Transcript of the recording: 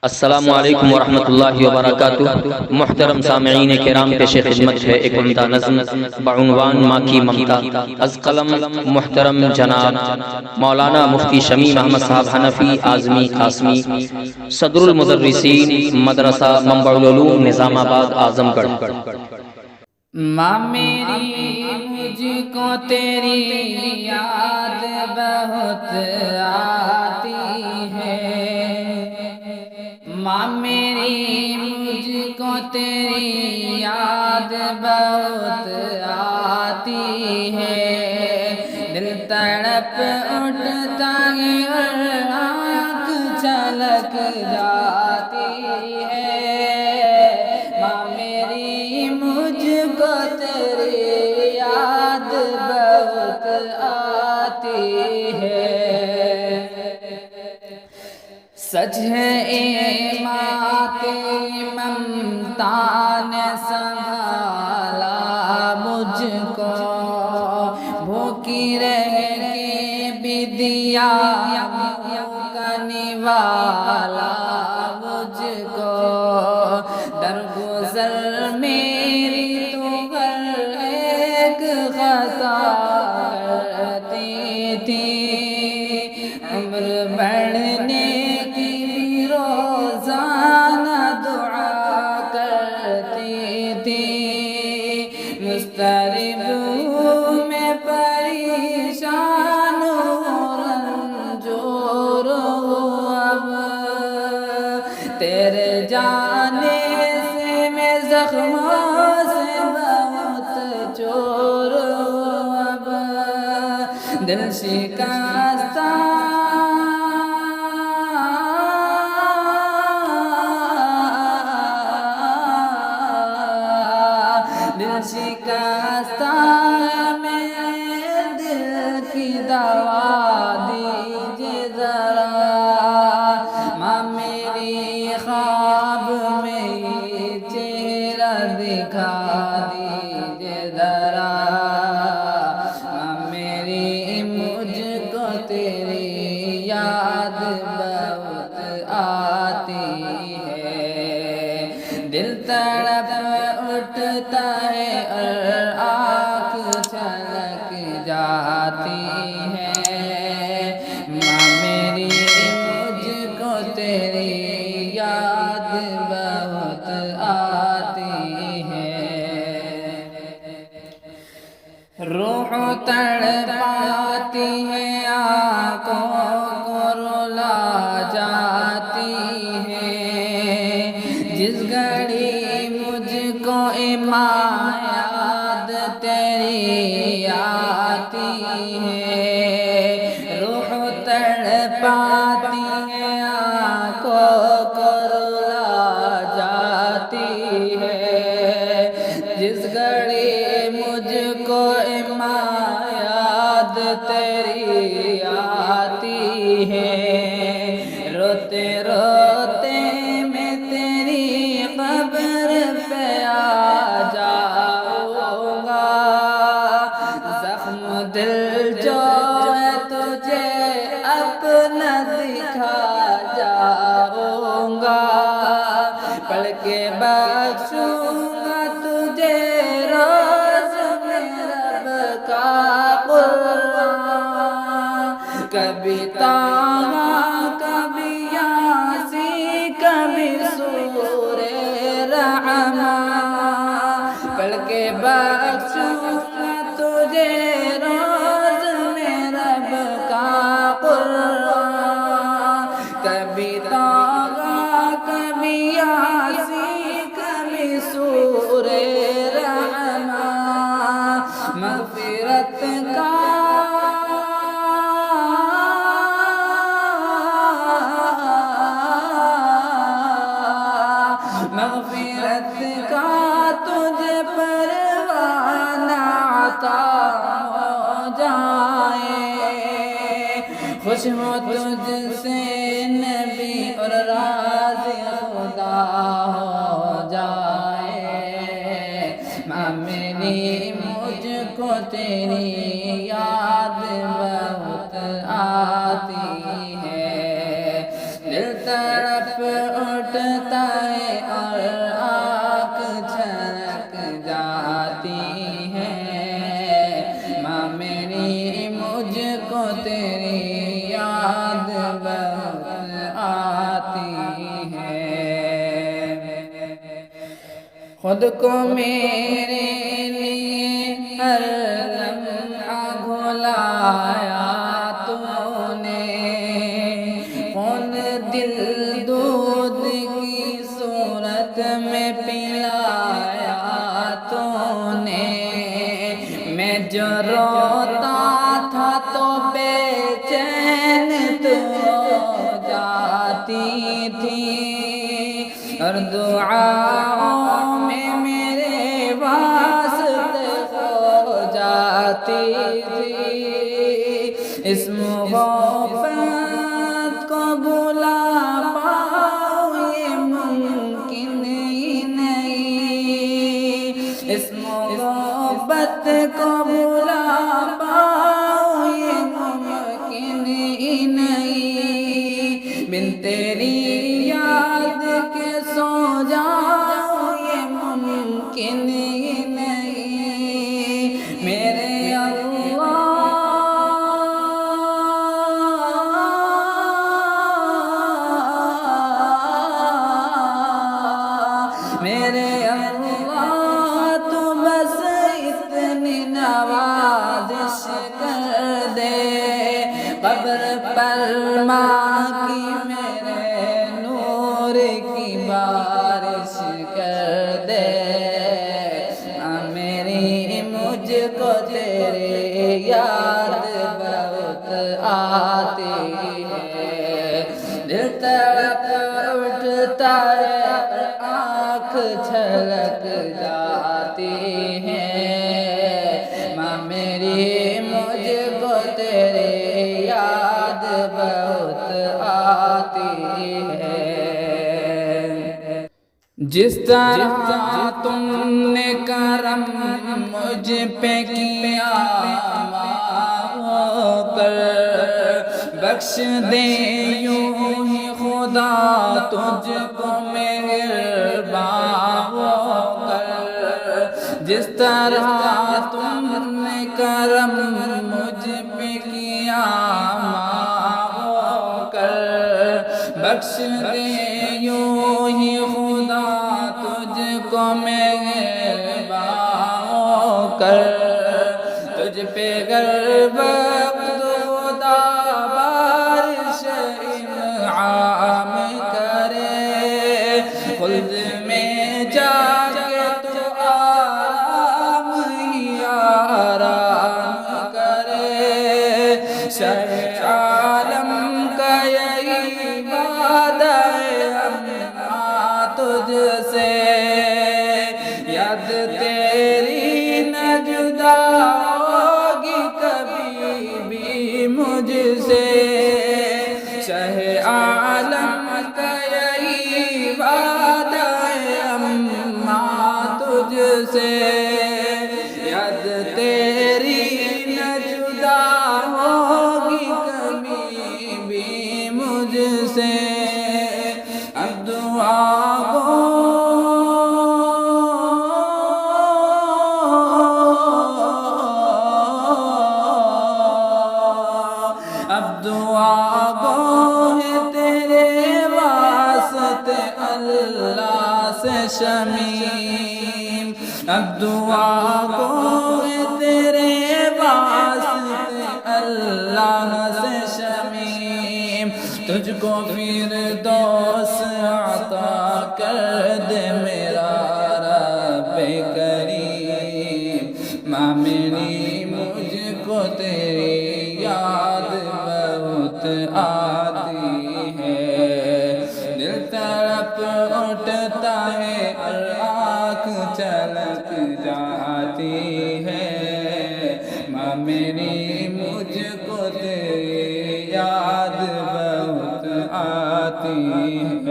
السلام علیکم ورحمۃ اللہ وبرکاتہ۔ محترم سامعین کرام، پیش خدمت ہے ایک عمدہ نظم بعنوان ماں کی ممتا، از قلم محترم جناب مولانا مفتی شمیم احمد صاحب حنفی اعظمی قاسمی، صدر المدرسین مدرسہ منبع العلوم نظام آباد اعظم گڑھ۔ ماں میری مجھ کو تیری یاد بہت آتی ہے، ماں میری مجھ کو تیری یاد بہت آتی ہے، دل تڑپ اٹھتا ہے اور آنکھ چھلک جاتی ہے، ماں میری مجھ کو تیری یاد بہت آتی ہے۔ سچ ہے اے ماں تیری ممتا نے سنبھالا مجھ کو، بھوکی رہ کے بھی دیا کا نوالا مجھ کو، درگزر میری تو ہر ایک خطا کرتی تھی، عمر بڑھنے کی بھی روزانہ دعا کرتی تھی، مضطرب ہوں میں پریشان ہوں رنجور ہوں اب، تیرے جانے سے میں زخموں سے بہت چور ہوں اب، دل شکستہ دل شکستہ میرے دل کی دوا دیجیے ذرا، ماں میری خواب میں یہ چہرہ دکھا دیجیے ذرا، ماں میری مجھ کو تیری یاد بہت آتی ہے، دل تڑپ اٹھتا ہے اور آنکھ چھلک جاتی ہے، ماں میری مجھ کو تیری یاد بہت آتی ہے، روح تڑپاتی ہے آنکھوں کو رلا جاتی ہے، جس گھڑی مجھ کو ماں یاد تیری آتی ہے، روح تڑپاتی ہے آنکھوں کو رلا جاتی ہے، جس گھڑی مجھ کو ماں یاد تیری آتی ہے، روتے روتے میں تیری قبر پہ آ جاؤں گا، زخم دل جو ہے تجھے اپنا دکھا جاؤں گا، پڑھ کے بخشوں گا تجھے روز میں رب کا قرآن، کبھی طٰہٰ کبھی یاسین کبھی سورہ رحمان، پڑھ کے بخشوں گا تجھے روز میں رب کا قرآن، کبھی طٰہٰ کبھی یاسین کبھی سورہ رحمان، مغفرت کا مغفرت کا تجھے پروانہ عطا ہو جائے، خوش ہو تجھ سے نبی اور راضی خدا ہو جائے، ماں میری مجھ کو تیری یاد بہت آتی ہے، دل تڑپ خود کو میرے لیے ہر لمحہ گھلایا تو نے، خون دل دودھ کی صورت میں پلایا تو نے، میں جو روتا تھا تو بے چین تو جاتی تھی، اور دعاؤں میں میرے واسطے ہو جاتی تھی، اس محبت کو بھلا پاؤں یہ ممکن ہی نہیں، اس محبت کو بھلا پاؤں یہ ممکن ہی نہیں، بن تیری یاد کے سو جاؤں یہ ممکن ہی نہیں، میرے میرے اللہ تو بس اتنی نوازش کر دے، قبر پر ماں کی میرے نور کی بارش کر دے، میری مجھ کو تیری یاد بہت آتی ہے، دل تڑپ اٹھتا ہے آنکھ چھلک جاتی ہے، ماں میری مجھ کو تیری یاد بہت آتی ہے، جس طرح تم نے کرم مجھ پہ کیا ماں ہو کر، بخش دے یوں ہی خدا تجھ کو مہربان ہو کر، جس طرح تم نے کرم مجھ پہ کیا ماں ہو کر، بخش دے یوں ہی خدا تجھ کو مہربان ہو کر، تجھ پہ گر وقت خدا بارش انعام کرے، خلد میں جا کے تو آرام ہی آرام کرے، شہ عالم کا یہی وعدہ ہے ہمیں تجھ سے، یاد تیری نہ جدا ہوگی کبھی بھی مجھ سے، شہ عالم کا یہی وعدہ ہے ہمیں تجھ سے، یاد تیری نہ جدا ہوگی کبھی بھی مجھ سے، اب دعا گو اب دعا گو ہے تیرے واسطے اللہ سے شمیم، اب دعا گو ہے تیرے واسطے اللہ سے شمیم، تجھ کو فردوس عطا کر دے میرا رب کریم، ماں میری مجھ کو تیری یاد بہت آتی ہے، دل تڑپ اٹھتا ہے اور آنکھ چھلک جاتی ہے، ماں میری مجھ کو تیری یاد بہت آتی ہے۔